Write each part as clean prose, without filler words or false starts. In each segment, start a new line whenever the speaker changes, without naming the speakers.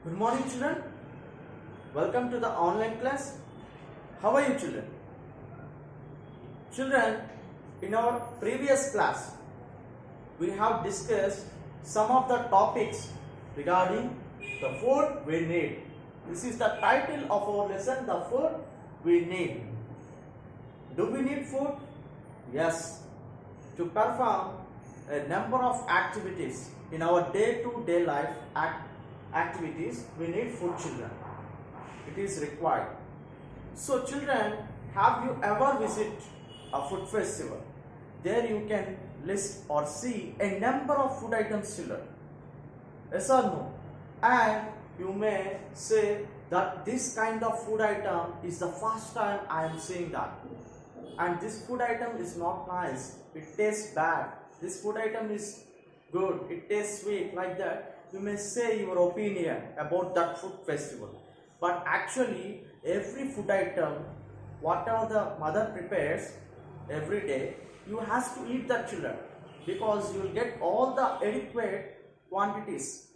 Good morning, children. Welcome to the online class. How are you, children? Children, in our previous class, we have discussed some of the topics regarding the food we need. This is the title of our lesson, the food we need. Do we need food? Yes. To perform a number of activities in our day-to-day life activities, we need food, children. It is required. So children, have you ever visited a food festival? There you can list or see a number of food items, children. Yes or no? And you may say that this kind of food item is the first time I am seeing that. And this food item is not nice. It tastes bad. This food item is good. It tastes sweet, like that. You may say your opinion about that food festival. But actually, every food item, whatever the mother prepares every day, you have to eat that, children, because you will get all the adequate quantities.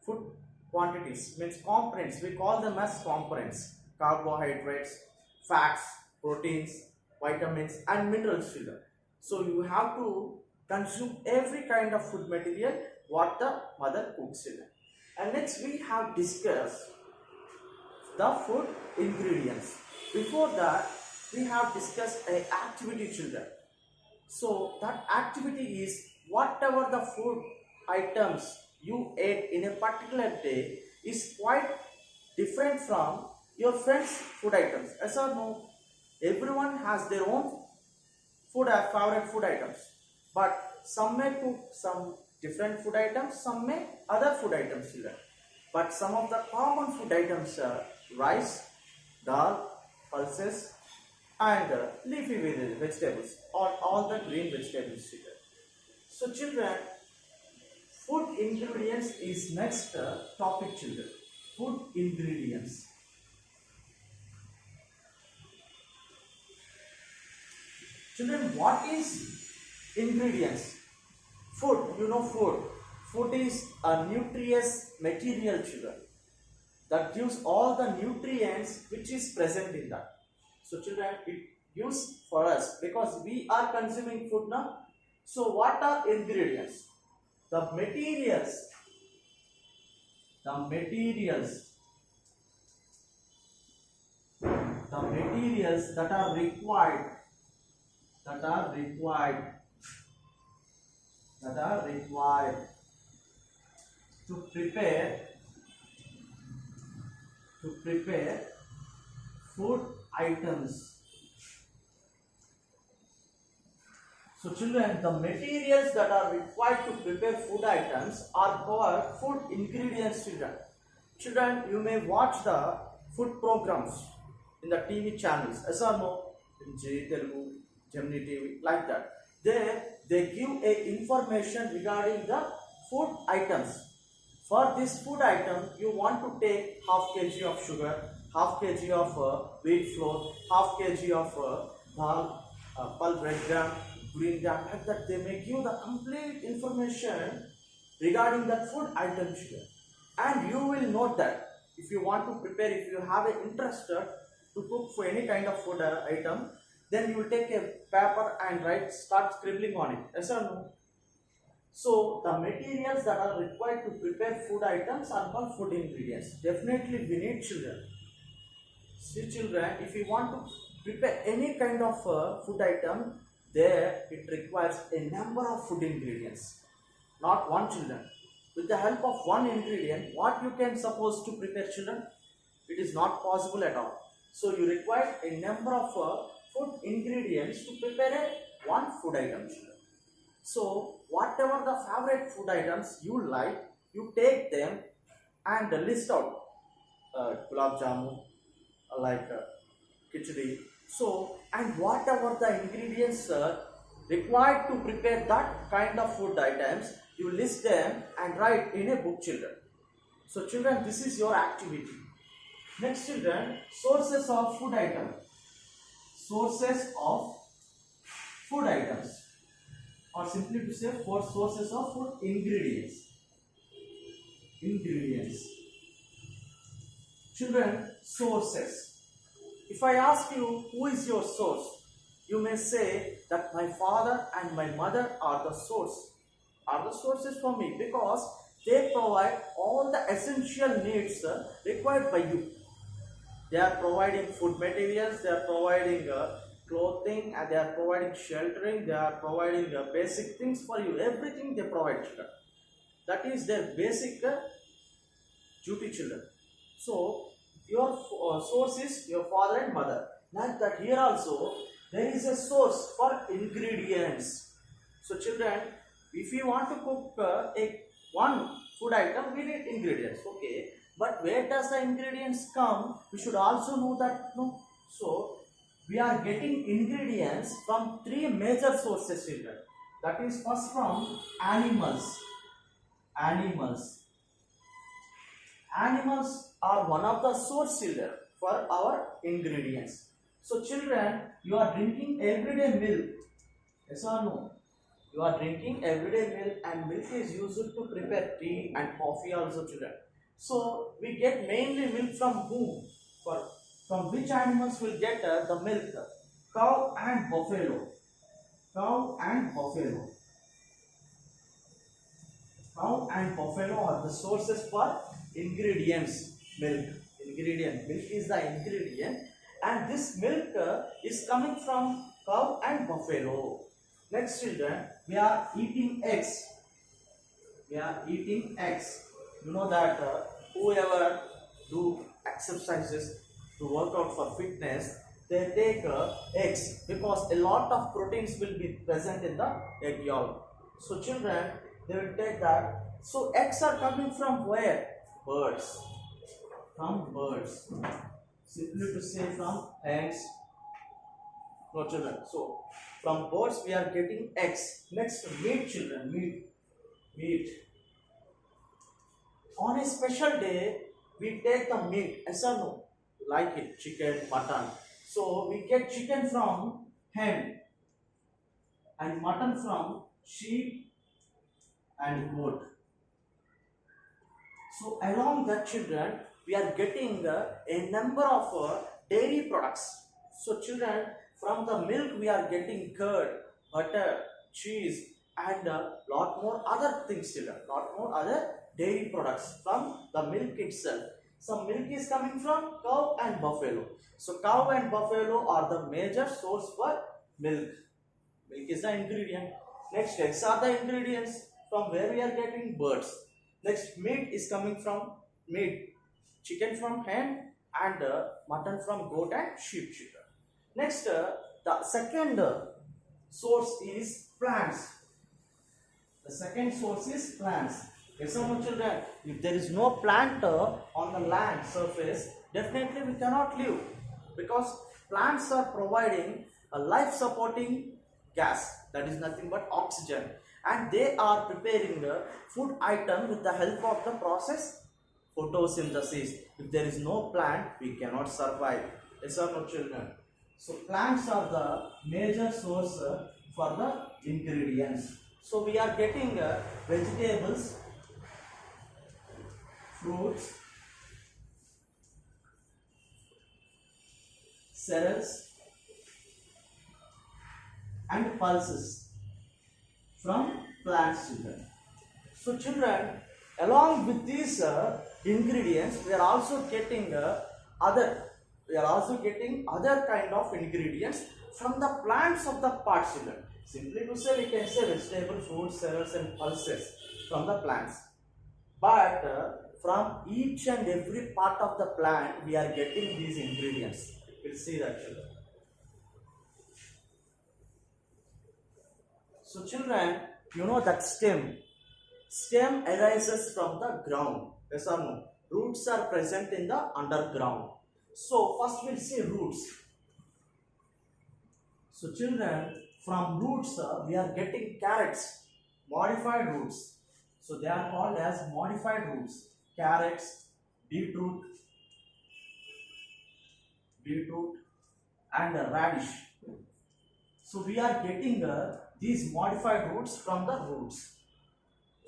Food quantities means components. We call them as components: carbohydrates, fats, proteins, vitamins, and minerals, children. So you have to consume every kind of food material what the mother cooks, children. And next we have discussed the food ingredients. Before that, we have discussed a activity, children. So that activity is whatever the food items you ate in a particular day is quite different from your friends' food items. Yes or no? Everyone has their own favorite food items, but some may cook some different food items, some may other food items, children. But some of the common food items are rice, dal, pulses, and leafy vegetables, or all the green vegetables, children. So children, food ingredients is next topic, children. Food ingredients. Children, what is ingredients? Food, you know food. Food is a nutritious material, children, that gives all the nutrients which is present in that. So children, it gives for us because we are consuming food now. So what are ingredients? The materials. The materials. The materials that are required. That are required to prepare food items. So children, the materials that are required to prepare food items are called food ingredients, children. Children, you may watch the food programs in the TV channels, yes or no? In J Telugu, Gemini TV, like that. There they give a information regarding the food items. For this food item, you want to take half kg of sugar, half kg of wheat flour, half kg of dal, pulse red gram, green gram, like that. They may give the complete information regarding that food item, sugar. And you will note that if you want to prepare, if you have an interest to cook for any kind of food item, then you will take a paper and start scribbling on it. Yes or no? So the materials that are required to prepare food items are called food ingredients. Definitely we need, children. See children, if you want to prepare any kind of food item, there it requires a number of food ingredients. Not one, children. With the help of one ingredient, what you can suppose to prepare, children? It is not possible at all. So you require a number of food ingredients to prepare one food item, children. So whatever the favorite food items you like, you take them and list out gulab jamun, khichdi. So, and whatever the ingredients required to prepare that kind of food items, you list them and write in a book, children. So children, this is your activity. Next, children, sources of food items. Sources of food items. or simply to say 4 sources of food ingredients. Children, sources. If I ask you who is your source, you may say that my father and my mother are the source, are the sources for me because they provide all the essential needs required by you. They are providing food materials, they are providing clothing, and they are providing sheltering, they are providing basic things for you. Everything they provide, children. That is their basic duty, children. So your source is your father and mother. Like that, here also there is a source for ingredients. So children, if you want to cook a one food item, we need ingredients. Okay, but where does the ingredients come? We should also know that. No, so we are getting ingredients from three major sources, children. That is first from animals. Animals. Animals are one of the source, children, for our ingredients. So children, you are drinking everyday milk. Yes or no? You are drinking everyday milk, and milk is used to prepare tea and coffee also, children. So we get mainly milk from whom? From which animals will get the milk? Cow and buffalo. Cow and buffalo. Cow and buffalo are the sources for ingredients. Milk. Milk is the ingredient, and this milk is coming from cow and buffalo. Next, children, we are eating eggs. We are eating eggs. You know that whoever do exercises to work out for fitness, they take eggs because a lot of proteins will be present in the egg yolk. So children, they will take that. So eggs are coming from where? Birds. From birds. Simply to say from hens. No, children. So from birds we are getting eggs. Next, meat, children. Meat. On a special day, we take the meat. Yes or no? Like it, chicken, mutton. So we get chicken from hen and mutton from sheep and goat. So along that, children, we are getting a number of dairy products. So children, from the milk we are getting curd, butter, cheese, and a lot more other things, children. Lot more other dairy products from the milk itself. Some milk is coming from cow and buffalo. So cow and buffalo are the major source for milk. Milk is the ingredient. Next, eggs are the ingredients from where we are getting birds. Next, meat is coming from meat. Chicken from hen and mutton from goat and sheep, children. Next, the second source is plants. The second source is plants. Yes or no, children? If there is no plant on the land surface, definitely we cannot live, because plants are providing a life supporting gas, that is nothing but oxygen, and they are preparing a food item with the help of the process photosynthesis. If there is no plant, we cannot survive. Yes or no, children? So plants are the major source for the ingredients. So we are getting vegetables, fruits, cereals, and pulses from plants, children. So children, along with these ingredients, we are also getting other kind of ingredients from the plants of the parts, children. Simply to say, we can say vegetable, fruits, cereals, and pulses from the plants. But from each and every part of the plant, we are getting these ingredients. We'll see that, children. So children, you know that stem arises from the ground. Yes or no? Roots are present in the underground. So first we'll see roots. So children, from roots we are getting carrots, modified roots. So they are called as modified roots. Carrots, beetroot, and radish. So we are getting these modified roots from the roots.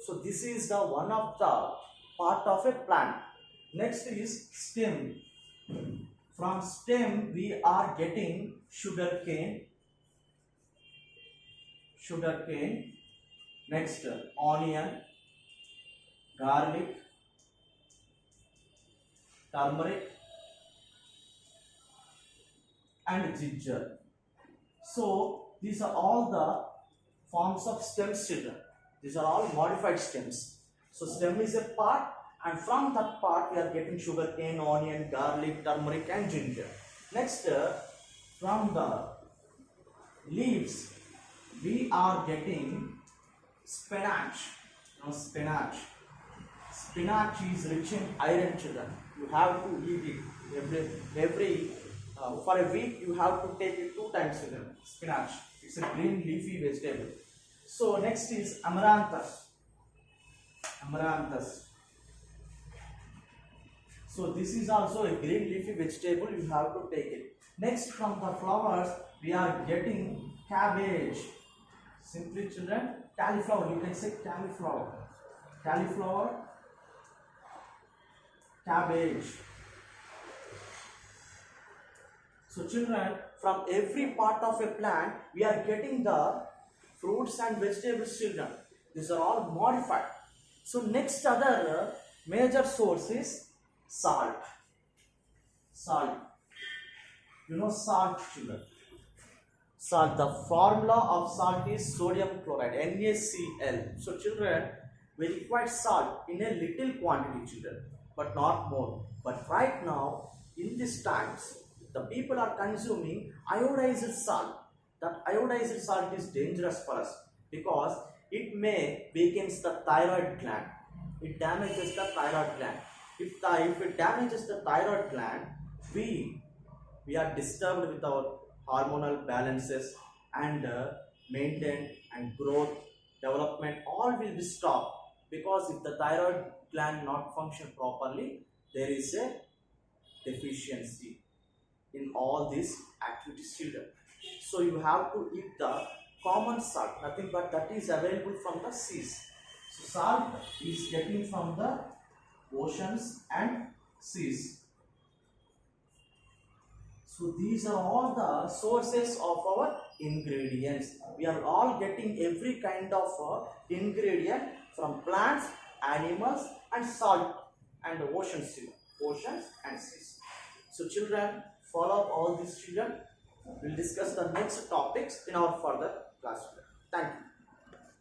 So this is the one of the part of a plant. Next is stem. From stem we are getting sugarcane. Next, onion, garlic, turmeric, and ginger. So these are all the forms of stems, children. These are all modified stems. So stem is a part, and from that part we are getting sugarcane, onion, garlic, turmeric, and ginger. Next, from the leaves we are getting spinach. Spinach. Spinach is rich in iron, children. You have to eat it every for a week. You have to take it 2 times, children. Spinach. It's a green leafy vegetable. So next is amaranthus. So this is also a green leafy vegetable. You have to take it. Next, from the flowers we are getting cabbage. Simply, children, cauliflower. You can say cauliflower, cabbage. So children, from every part of a plant we are getting the fruits and vegetables, children. These are all modified. So next other major source is salt. You know salt, children. Salt, the formula of salt is sodium chloride, NaCl. So children, we require salt in a little quantity, children, but not more. But right now, in these times, the people are consuming iodized salt. That iodized salt is dangerous for us because it may weakens the thyroid gland. It damages the thyroid gland. If it damages the thyroid gland, we are disturbed with our hormonal balances, and maintain and growth, development, all will be stopped, because if the thyroid gland not function properly, there is a deficiency in all these activities, children. So you have to eat the common salt, nothing but that is available from the seas. So salt is getting from the oceans and seas. So these are all the sources of our ingredients. We are all getting every kind of ingredient from plants, animals, and salt, and the oceans and seas. So children, follow up all these, children. We'll discuss the next topics in our further class. Thank you.